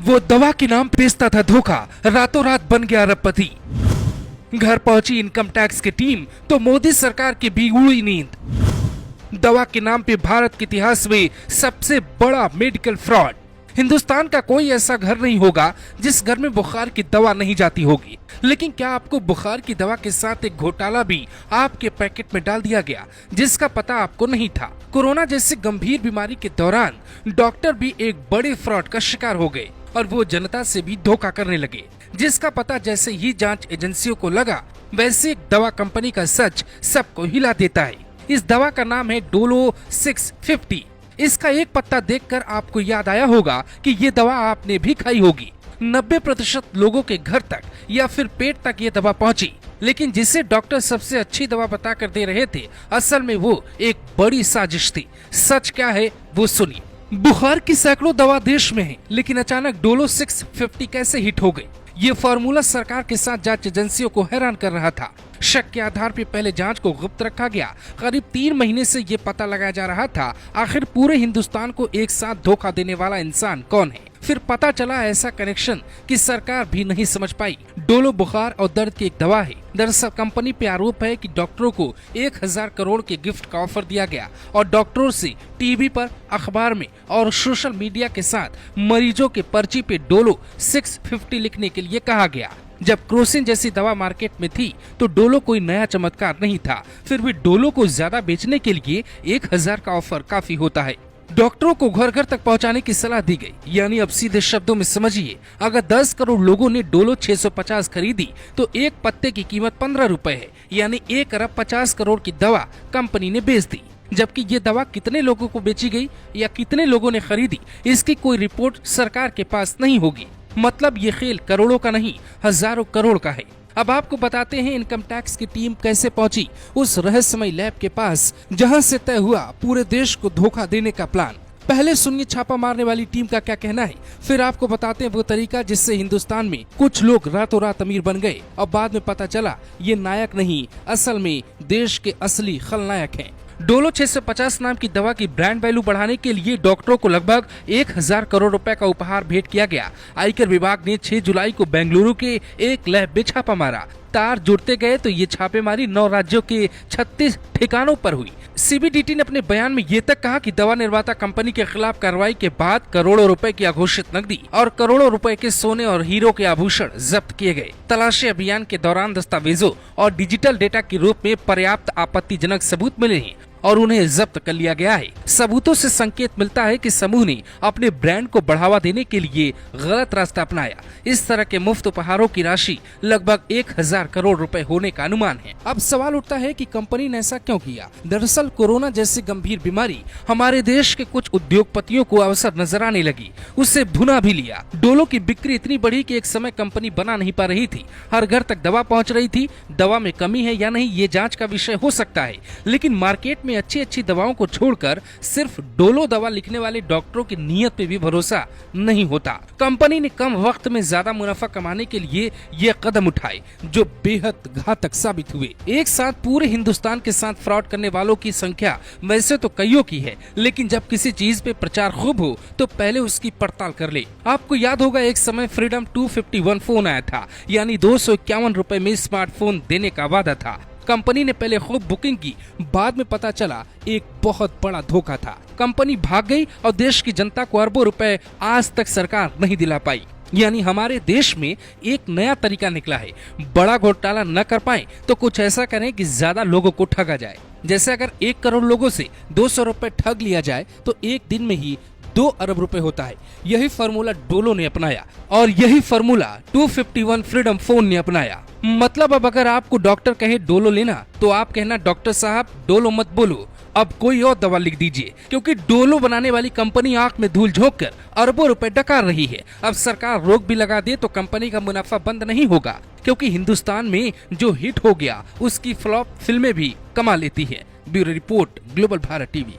वो दवा के नाम बेचता था धोखा, रातों रात बन गया अरबपति। घर पहुंची इनकम टैक्स की टीम तो मोदी सरकार की भी उड़ी नींद। दवा के नाम पे भारत के इतिहास में सबसे बड़ा मेडिकल फ्रॉड। हिंदुस्तान का कोई ऐसा घर नहीं होगा जिस घर में बुखार की दवा नहीं जाती होगी, लेकिन क्या आपको बुखार की दवा के साथ एक घोटाला भी आपके पैकेट में डाल दिया गया जिसका पता आपको नहीं था। कोरोना जैसी गंभीर बीमारी के दौरान डॉक्टर भी एक बड़े फ्रॉड का शिकार हो गए और वो जनता से भी धोखा करने लगे, जिसका पता जैसे ही जांच एजेंसियों को लगा वैसे एक दवा कंपनी का सच सबको हिला देता है। इस दवा का नाम है डोलो 650। इसका एक पत्ता देखकर आपको याद आया होगा कि ये दवा आपने भी खाई होगी। 90% लोगों के घर तक या फिर पेट तक ये दवा पहुंची, लेकिन जिसे डॉक्टर सबसे अच्छी दवा बताकर दे रहे थे, असल में वो एक बड़ी साजिश थी। सच क्या है वो सुनिए। बुखार की सैकड़ों दवा देश में है, लेकिन अचानक डोलो 650 कैसे हिट हो गई? ये फार्मूला सरकार के साथ जांच एजेंसियों को हैरान कर रहा था। शक के आधार पर पहले जांच को गुप्त रखा गया। करीब 3 महीने से ये पता लगाया जा रहा था आखिर पूरे हिंदुस्तान को एक साथ धोखा देने वाला इंसान कौन है। फिर पता चला ऐसा कनेक्शन कि सरकार भी नहीं समझ पाई। डोलो बुखार और दर्द की एक दवा है। दरअसल कंपनी पे आरोप है कि डॉक्टरों को 1000 करोड़ के गिफ्ट का ऑफर दिया गया और डॉक्टरों से टीवी पर, अखबार में और सोशल मीडिया के साथ मरीजों के पर्ची पे डोलो 650 लिखने के लिए कहा गया। जब क्रोसिन जैसी दवा मार्केट में थी तो डोलो कोई नया चमत्कार नहीं था, फिर भी डोलो को ज्यादा बेचने के लिए 1000 का ऑफर काफी होता है। डॉक्टरों को घर घर तक पहुंचाने की सलाह दी गई। यानी अब सीधे शब्दों में समझिए, अगर 10 करोड़ लोगों ने डोलो 650 खरीदी तो एक पत्ते की कीमत 15 रुपए है, यानी 1 अरब 50 करोड़ की दवा कंपनी ने बेच दी। जबकि ये दवा कितने लोगों को बेची गई या कितने लोगों ने खरीदी, इसकी कोई रिपोर्ट सरकार के पास नहीं होगी। मतलब ये खेल करोड़ों का नहीं, हजारों करोड़ का है। अब आपको बताते हैं इनकम टैक्स की टीम कैसे पहुंची उस रहस्यमय लैब के पास जहां से तय हुआ पूरे देश को धोखा देने का प्लान। पहले सुनिए छापा मारने वाली टीम का क्या कहना है, फिर आपको बताते हैं वो तरीका जिससे हिंदुस्तान में कुछ लोग रातों रात अमीर बन गए और बाद में पता चला ये नायक नहीं, असल में देश के असली खलनायक हैं। डोलो 650 नाम की दवा की ब्रांड वैल्यू बढ़ाने के लिए डॉक्टरों को लगभग 1000 करोड़ रुपए का उपहार भेंट किया गया। आयकर विभाग ने 6 जुलाई को बेंगलुरु के एक लैब में छापा मारा। तार जुड़ते गए तो ये छापेमारी 9 राज्यों के 36 ठिकानों पर हुई। सीबीडीटी ने अपने बयान में ये तक कहा कि दवा निर्माता कंपनी के खिलाफ कार्रवाई के बाद करोड़ों रुपए की अघोषित नकदी और करोड़ों रुपए के सोने और हीरो के आभूषण जब्त किए गए। तलाशी अभियान के दौरान दस्तावेजों और डिजिटल डेटा के रूप में पर्याप्त आपत्तिजनक सबूत मिले हैं और उन्हें जब्त कर लिया गया है। सबूतों से संकेत मिलता है कि समूह ने अपने ब्रांड को बढ़ावा देने के लिए गलत रास्ता अपनाया। इस तरह के मुफ्त उपहारों की राशि लगभग 1000 करोड़ रुपए होने का अनुमान है। अब सवाल उठता है कि कंपनी ने ऐसा क्यों किया? दरअसल कोरोना जैसी गंभीर बीमारी हमारे देश के कुछ उद्योगपतियों को अवसर नजर आने लगी, उससे भुना भी लिया। डोलो की बिक्री इतनी बढ़ी कि एक समय कंपनी बना नहीं पा रही थी। हर घर तक दवा पहुँच रही थी। दवा में कमी है या नहीं ये जाँच का विषय हो सकता है, लेकिन मार्केट में अच्छी दवाओं को छोड़कर सिर्फ डोलो दवा लिखने वाले डॉक्टरों की नीयत पे भी भरोसा नहीं होता। कंपनी ने कम वक्त में ज्यादा मुनाफा कमाने के लिए ये कदम उठाए जो बेहद घातक साबित हुए। एक साथ पूरे हिंदुस्तान के साथ फ्रॉड करने वालों की संख्या वैसे तो कईयों की है, लेकिन जब किसी चीज पे प्रचार खूब हो तो पहले उसकी पड़ताल कर ले। आपको याद होगा एक समय फ्रीडम 251 फोन आया था, यानी 251 रुपए में स्मार्टफोन देने का वादा था। कंपनी ने पहले खूब बुकिंग की, बाद में पता चला एक बहुत बड़ा धोखा था। कंपनी भाग गई और देश की जनता को अरबों रुपए आज तक सरकार नहीं दिला पाई। यानी हमारे देश में एक नया तरीका निकला है। बड़ा घोटाला न कर पाए तो कुछ ऐसा करें कि ज्यादा लोगों को ठगा जाए। जैसे अगर 1 करोड़ लोगों से 200 रुपए ठग लिया जाए तो एक दिन में ही 2 अरब रुपए होता है। यही फार्मूला डोलो ने अपनाया और यही फार्मूला 251 फ्रीडम फोन ने अपनाया। मतलब अब अगर आपको डॉक्टर कहे डोलो लेना तो आप कहना डॉक्टर साहब डोलो मत बोलो, अब कोई और दवा लिख दीजिए, क्योंकि डोलो बनाने वाली कंपनी आंख में धूल झोंक कर अरबों रुपए डकार रही है। अब सरकार रोक भी लगा दे तो कंपनी का मुनाफा बंद नहीं होगा, क्योंकि हिंदुस्तान में जो हिट हो गया उसकी फ्लॉप फिल्में भी कमा लेती है। Bureau report, global Bharat TV.